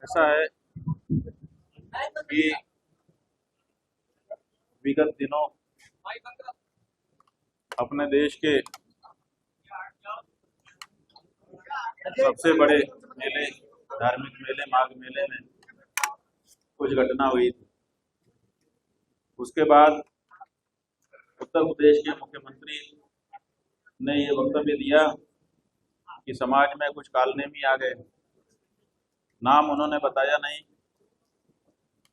ऐसा है कि विगत दिनों अपने देश के सबसे बड़े मेले, धार्मिक मेले, माघ मेले में कुछ घटना हुई थी। उसके बाद उत्तर प्रदेश के मुख्यमंत्री ने ये वक्तव्य दिया कि समाज में कुछ कालनेमी आ गए। नाम उन्होंने बताया नहीं,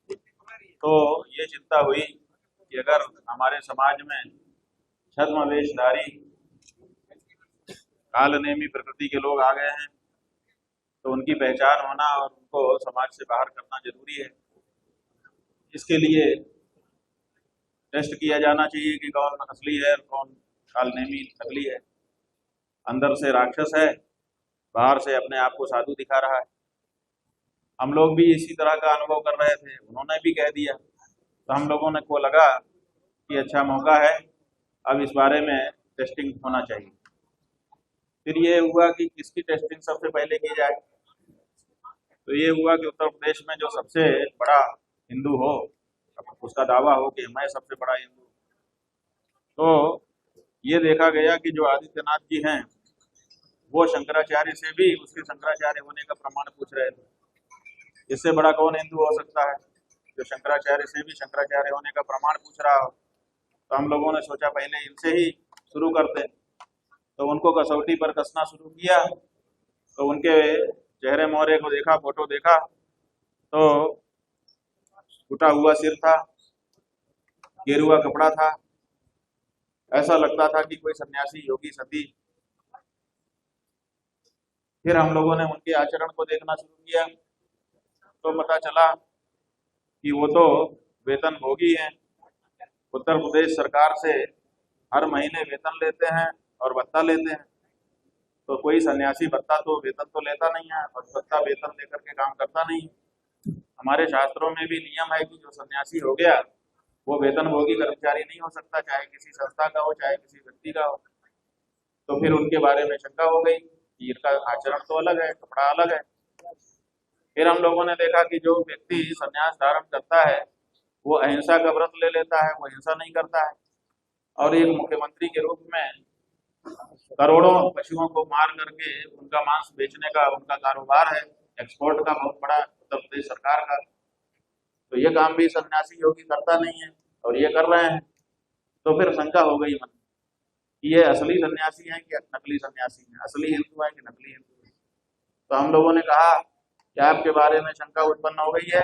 तो ये चिंता हुई कि अगर हमारे समाज में छद्मवेशधारी कालनेमी प्रकृति के लोग आ गए हैं तो उनकी पहचान होना और उनको समाज से बाहर करना जरूरी है। इसके लिए टेस्ट किया जाना चाहिए कि कौन असली है और कौन कालनेमी नकली है। अंदर से राक्षस है, बाहर से अपने आप को साधु दिखा रहा है। हम लोग भी इसी तरह का अनुभव कर रहे थे, उन्होंने भी कह दिया, तो हम लोगों को लगा कि अच्छा मौका है, अब इस बारे में टेस्टिंग होना चाहिए। फिर ये हुआ कि किसकी टेस्टिंग सबसे पहले की जाए, तो ये हुआ कि उत्तर प्रदेश में जो सबसे बड़ा हिंदू हो, उसका दावा हो कि मैं सबसे बड़ा हिंदू, तो ये देखा गया कि जो आदित्यनाथ जी हैं वो शंकराचार्य से भी उसके शंकराचार्य होने का प्रमाण पूछ रहे थे। इससे बड़ा कौन हिंदू हो सकता है जो शंकराचार्य से भी शंकराचार्य होने का प्रमाण पूछ रहा हो। तो हम लोगों ने सोचा पहले इनसे ही शुरू करते, तो उनको कसौटी पर कसना शुरू किया। तो उनके चेहरे मोहरे को देखा, फोटो देखा, तो टूटा हुआ सिर था, गेरुआ कपड़ा था, ऐसा लगता था कि कोई सन्यासी योगी सती। फिर हम लोगों ने उनके आचरण को देखना शुरू किया तो पता चला कि वो तो वेतन भोगी हैं, उत्तर प्रदेश सरकार से हर महीने वेतन लेते हैं और भत्ता लेते हैं। तो कोई सन्यासी भत्ता तो वेतन तो लेता नहीं है और भत्ता वेतन लेकर के काम करता नहीं। हमारे शास्त्रों में भी नियम है कि जो सन्यासी हो गया वो वेतन भोगी कर्मचारी नहीं हो सकता, चाहे किसी संस्था का हो चाहे किसी व्यक्ति का हो। तो फिर उनके बारे में शंका हो गई कि इनका आचरण तो अलग है, कपड़ा अलग है। फिर हम लोगों ने देखा कि जो व्यक्ति संन्यास धारण करता है वो अहिंसा का व्रत ले लेता है, वो हिंसा नहीं करता है। और एक मुख्यमंत्री के रूप में करोड़ों पशुओं को मार करके उनका मांस बेचने का उनका कारोबार है, एक्सपोर्ट का बहुत बड़ा उत्तर प्रदेश सरकार का। तो ये काम भी सन्यासी योगी करता नहीं है और ये कर रहे हैं। तो फिर शंका हो गई मन कि ये असली सन्यासी हैं कि नकली सन्यासी हैं, असली हिंदू हैं कि नकली हिंदू हैं। तो हम लोगों ने कहा कि आपके बारे में शंका उत्पन्न हो गई है,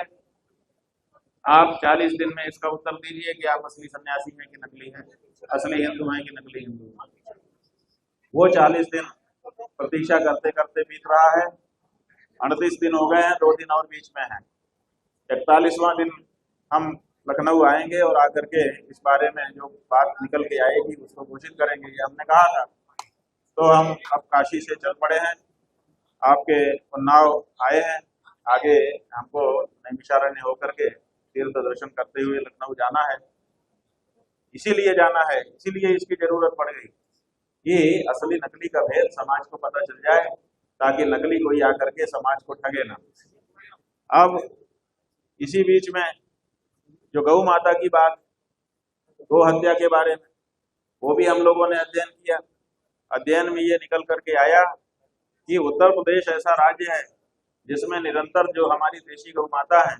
आप 40 दिन में इसका उत्तर दीजिए कि आप असली सन्यासी हैं कि नकली हैं, असली हिंदू हैं कि नकली हिंदू हैं। वो 40 दिन प्रतीक्षा करते करते बीत रहा है, 38 दिन हो गए हैं, 2 दिन और बीच में है। 41वां दिन हम लखनऊ आएंगे और आकर के इस बारे में जो बात निकल के आएगी उसको घोषित करेंगे, ये हमने कहा था। तो हम अब काशी से चल पड़े हैं, आपके उन्नाव आए हैं, आगे हमको नैमिषारण्य होकर के तीर्थ दर्शन करते हुए लखनऊ जाना है। इसीलिए जाना है, इसीलिए इसकी जरूरत पड़ गई कि असली नकली का भेद समाज को पता चल जाए, ताकि नकली कोई आकर के समाज को ठगे ना। अब इसी बीच में जो गौ माता की बात, गौ हत्या के बारे में, वो भी हम लोगों ने अध्ययन किया। अध्ययन में ये निकल करके आया कि उत्तर प्रदेश ऐसा राज्य है जिसमें निरंतर जो हमारी देशी गौ माता है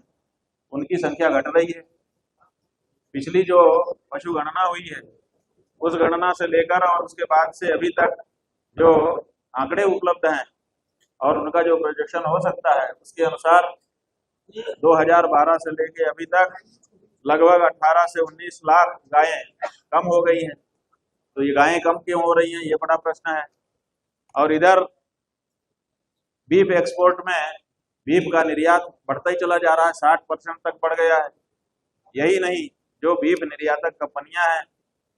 उनकी संख्या घट रही है। पिछली जो पशु गणना हुई है उस गणना से लेकर और उसके बाद से अभी तक जो आंकड़े उपलब्ध हैं और उनका जो प्रोजेक्शन हो सकता है उसके अनुसार 2012 से लेके अभी तक लगभग 18 से 19 लाख गायें कम हो गई हैं। तो ये गायें कम क्यों हो रही हैं, ये बड़ा प्रश्न है। और इधर बीफ एक्सपोर्ट में बीफ का निर्यात बढ़ता ही चला जा रहा है, 60% तक बढ़ गया है। यही नहीं, जो बीफ निर्यातक कंपनियां हैं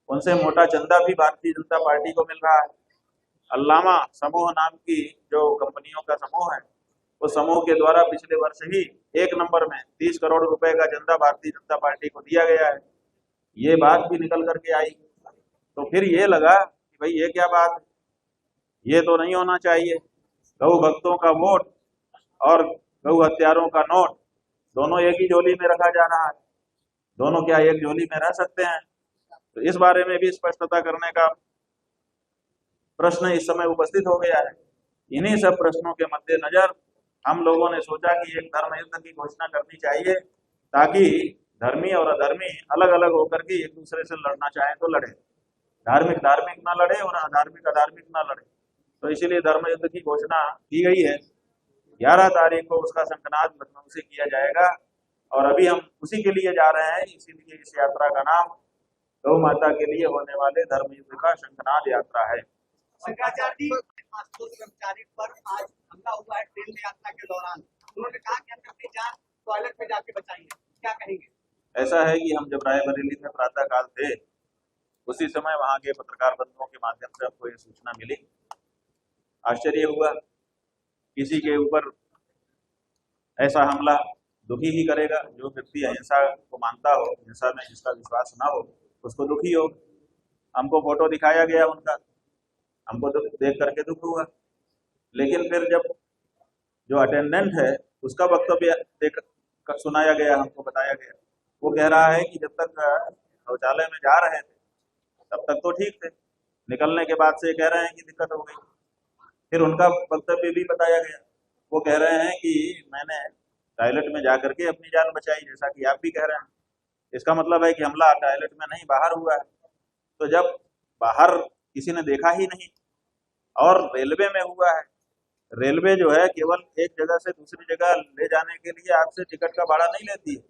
उनसे मोटा चंदा भी भारतीय जनता पार्टी को मिल रहा है। अल्लामा समूह नाम की जो कंपनियों का समूह है, उस समूह के द्वारा पिछले वर्ष ही 1 नंबर में 30 करोड़ रुपए का चंदा भारतीय जनता पार्टी को दिया गया है। ये बात भी निकल करके आई। तो फिर ये लगा कि भाई ये क्या बात है, ये तो नहीं होना चाहिए। गौ भक्तों का वोट और गौ हत्यारों का नोट, दोनों एक ही झोली में रखा जा रहा है। दोनों क्या एक झोली में रह सकते हैं? तो इस बारे में भी स्पष्टता करने का प्रश्न इस समय उपस्थित हो गया है। इन्हीं सब प्रश्नों के मद्देनजर हम लोगों ने सोचा कि एक धर्म युद्ध की घोषणा करनी चाहिए, ताकि धर्मी और अधर्मी अलग अलग होकर के एक दूसरे से लड़ना चाहे तो लड़े, धार्मिक धार्मिक ना लड़े और अधार्मिक अधार्मिक ना लड़े। तो इसीलिए धर्म युद्ध की घोषणा की गई है। 11 तारीख को उसका शंखनाद लखनऊ से किया जाएगा और अभी हम उसी के लिए जा रहे हैं। इसीलिए इस यात्रा का नाम गौ माता के लिए होने वाले धर्म युद्ध का शंखनाद यात्रा है। शंकराचार्य जी, कर्मचारी पर आज हमला हुआ है ट्रेन में यात्रा के दौरान। उन्होंने कहा कि हम अपनी जान टॉयलेट में जाके बचाएंगे, क्या कहेंगे? ऐसा है कि हम जब रायबरेली में प्रातः काल थे, उसी समय वहां के पत्रकार बंधुओं के माध्यम से हमको ये सूचना मिली। आश्चर्य हुआ, किसी के ऊपर ऐसा हमला दुखी ही करेगा। जो व्यक्ति अहिंसा को मानता हो, हिंसा में जिसका विश्वास ना हो, उसको दुखी हो। हमको फोटो दिखाया गया उनका, हमको देख करके दुख हुआ। लेकिन फिर जब जो अटेंडेंट है उसका वक्तव्य देख सुनाया गया, हमको बताया गया, वो कह रहा है कि जब तक शौचालय में जा रहे थे तब तक तो ठीक थे, निकलने के बाद से कह रहे हैं कि दिक्कत हो गई। फिर उनका वक्तव्य भी बताया गया, वो कह रहे हैं कि मैंने टॉयलेट में जा करके अपनी जान बचाई, जैसा कि आप भी कह रहे हैं। इसका मतलब है कि हमला टॉयलेट में नहीं, बाहर हुआ है। तो जब बाहर किसी ने देखा ही नहीं और रेलवे में हुआ है, रेलवे जो है केवल एक जगह से दूसरी जगह ले जाने के लिए आपसे टिकट का भाड़ा नहीं लेती है,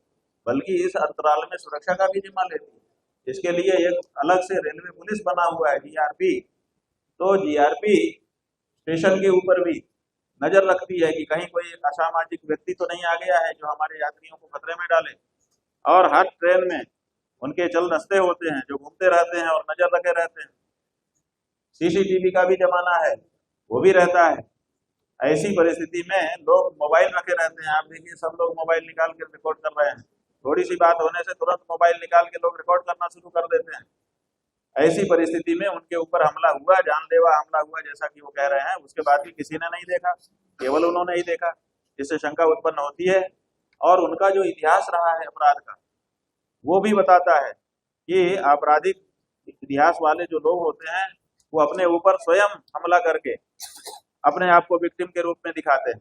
बल्कि इस अंतराल में सुरक्षा का भी जिम्मा लेती है। इसके लिए एक अलग से रेलवे पुलिस बना हुआ है, जीआरपी। तो जीआरपी स्टेशन के ऊपर भी नजर रखती है कि कहीं कोई असामाजिक व्यक्ति तो नहीं आ गया है जो हमारे यात्रियों को खतरे में डाले। और हर ट्रेन में उनके चल दस्ते होते हैं जो घूमते रहते हैं और नजर रखे रहते हैं। सीसीटीवी का भी जमाना है, वो भी रहता है। ऐसी परिस्थिति में लोग मोबाइल रखे रहते हैं। आप देखिए, सब लोग मोबाइल निकाल के रिकॉर्ड कर रहे हैं। थोड़ी सी बात होने से तुरंत मोबाइल निकाल के लोग रिकॉर्ड करना शुरू कर देते हैं। ऐसी परिस्थिति में उनके ऊपर हमला हुआ, जानलेवा हमला हुआ जैसा कि वो कह रहे हैं। उसके बाद भी किसी ने नहीं देखा, केवल उन्होंने ही देखा, जिससे शंका उत्पन्न होती है। और उनका जो इतिहास रहा है अपराध का, वो भी बताता है कि आपराधिक इतिहास वाले जो लोग होते हैं वो अपने ऊपर स्वयं हमला करके अपने आप को विक्टिम के रूप में दिखाते हैं।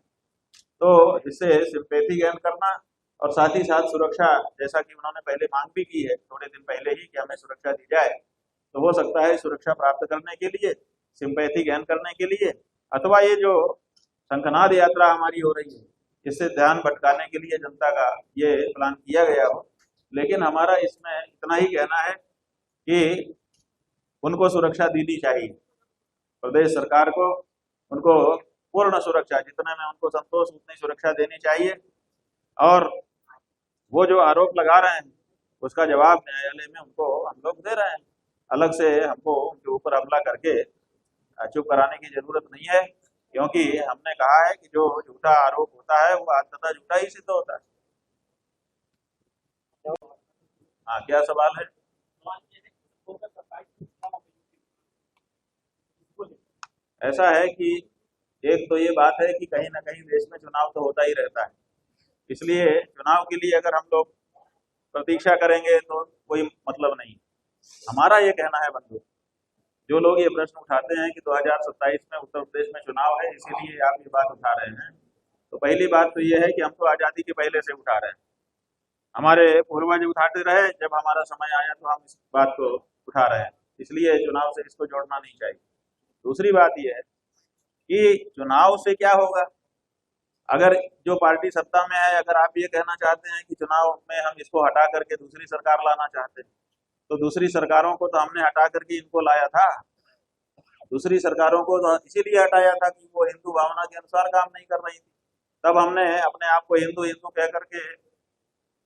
तो इससे सिंपैथी गेन करना और साथ ही साथ सुरक्षा, जैसा कि उन्होंने पहले मांग भी की है थोड़े दिन पहले ही कि हमें सुरक्षा दी जाए, तो हो सकता है सुरक्षा प्राप्त करने के लिए, सिंपैथी गेन करने के लिए, अथवा ये जो शंखनाद यात्रा हमारी हो रही है इससे ध्यान भटकाने के लिए जनता का ये प्लान किया गया हो। लेकिन हमारा इसमें इतना ही कहना है कि उनको सुरक्षा देनी चाहिए, प्रदेश सरकार को उनको पूर्ण सुरक्षा, जितने में उनको संतोष उतनी सुरक्षा देनी चाहिए। और वो जो आरोप लगा रहे हैं उसका जवाब न्यायालय में उनको हम लोग दे रहे हैं। अलग से हमको उनके ऊपर हमला करके चुप कराने की जरूरत नहीं है, क्योंकि हमने कहा है कि जो झूठा आरोप होता है वो अंततः झूठा ही सिद्ध होता है। हाँ, क्या सवाल है? ऐसा है कि एक तो ये बात है कि कहीं ना कहीं देश में चुनाव तो होता ही रहता है, इसलिए चुनाव के लिए अगर हम लोग प्रतीक्षा करेंगे तो कोई मतलब नहीं। हमारा ये कहना है बंधु, जो लोग ये प्रश्न उठाते हैं कि 2027 में उत्तर प्रदेश में चुनाव है इसीलिए आप ये बात उठा रहे हैं, तो पहली बात तो ये है कि हम तो आज़ादी के पहले से उठा रहे हैं। हमारे पूर्वज उठाते रहे, जब हमारा समय आया तो हम इस बात को उठा रहे हैं, इसलिए चुनाव से इसको जोड़ना नहीं चाहिए। दूसरी बात यह है कि चुनाव से क्या होगा, अगर जो पार्टी सत्ता में है, अगर आप ये कहना चाहते हैं कि चुनाव में हम इसको हटा करके दूसरी सरकार लाना चाहते हैं, तो दूसरी सरकारों को तो हमने हटा करके इनको लाया था। दूसरी सरकारों को तो इसीलिए हटाया था कि वो हिंदू भावना के अनुसार काम नहीं कर रही थी। तब हमने अपने आप को हिंदू हिंदू कह करके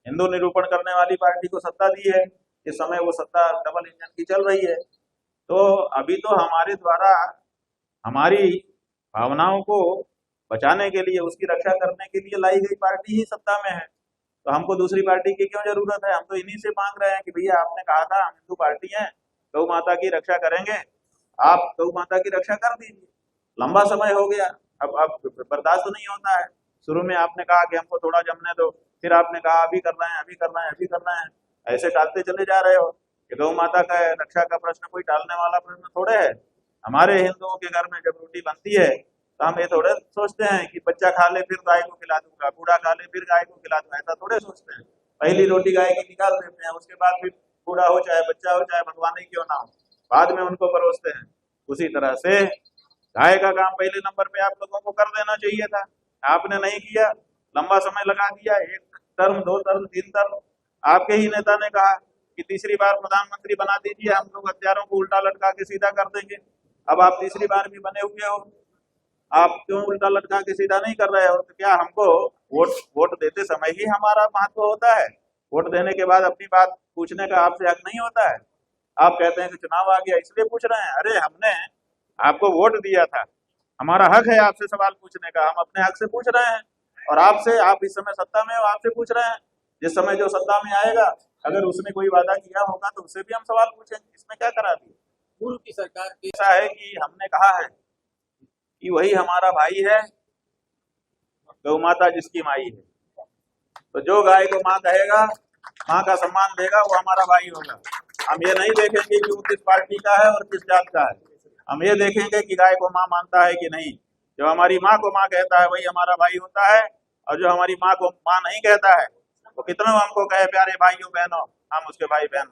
हिंदू निरूपण करने वाली पार्टी को सत्ता दी है। इस समय वो सत्ता डबल इंजन की चल रही है। तो अभी तो हमारे द्वारा हमारी भावनाओं को बचाने के लिए, उसकी रक्षा करने के लिए लाई गई पार्टी ही सत्ता में है, तो हमको दूसरी पार्टी की क्यों जरूरत है? हम तो इन्हीं से मांग रहे हैं कि भैया आपने कहा था हम हिंदू पार्टी हैं, गौ माता की रक्षा करेंगे, आप गौ माता की रक्षा कर दीजिए। लंबा समय हो गया, अब बर्दाश्त नहीं होता है। शुरू में आपने कहा कि हमको थोड़ा जमने दो, फिर आपने कहा अभी करना है, अभी करना है, अभी करना है, ऐसे टालते चले जा रहे हो। ये गौ माता का रक्षा का प्रश्न कोई टालने वाला प्रश्न थोड़े है। हमारे हिंदुओं के घर में जब रोटी बनती है तो हम ये थोड़े सोचते हैं कि बच्चा खा ले फिर गाय को खिला दूंगा, बूढ़ा खा ले फिर गाय को खिला दूंगा, ऐसा थोड़े सोचते हैं। पहली रोटी गाय की निकाल देते हैं, उसके बाद फिर बूढ़ा हो चाहे बच्चा हो चाहे भगवान ही क्यों ना हो, बाद में उनको परोसते हैं। उसी तरह से गाय का काम पहले नंबर पे आप लोगों को कर देना चाहिए था, आपने नहीं किया, लंबा समय लगा दिया, एक टर्म, दो टर्म, तीन टर्म। आपके ही नेता ने कहा कि तीसरी बार प्रधानमंत्री बना दीजिए, हम लोग हथियारों को उल्टा लटका के सीधा कर देंगे। अब आप तीसरी बार भी बने हुए हो, आप क्यों उल्टा लटका के सीधा नहीं कर रहे हो? तो क्या हमको वोट देते समय ही हमारा महत्व होता है? वोट देने के बाद अपनी बात पूछने का आपसे हक नहीं होता है? आप कहते हैं कि चुनाव आ गया इसलिए पूछ रहे हैं। अरे हमने आपको वोट दिया था, हमारा हक है आपसे सवाल पूछने का, हम अपने हक से पूछ रहे हैं। और आपसे, आप इस समय सत्ता में हो, आपसे पूछ रहे हैं। जिस समय जो सत्ता में आएगा, अगर उसने कोई वादा किया होगा तो उससे भी हम सवाल पूछेंगे, इसमें क्या करा दिया? पूर्व की सरकार के ऐसा है कि हमने कहा है कि वही हमारा भाई है, गौ माता जिसकी माई है। तो जो गाय को माँ कहेगा, माँ का सम्मान देगा, वो हमारा भाई होगा। हम ये नहीं देखेंगे कि वो किस पार्टी का है और किस जात का है, हम ये देखेंगे कि गाय को माँ मानता है कि नहीं। जो हमारी माँ को माँ कहता है वही हमारा भाई होता है, और जो हमारी माँ को माँ नहीं कहता है, वो कितना हमको कहे प्यारे भाइयों बहनों, हम उसके भाई बहन नहीं।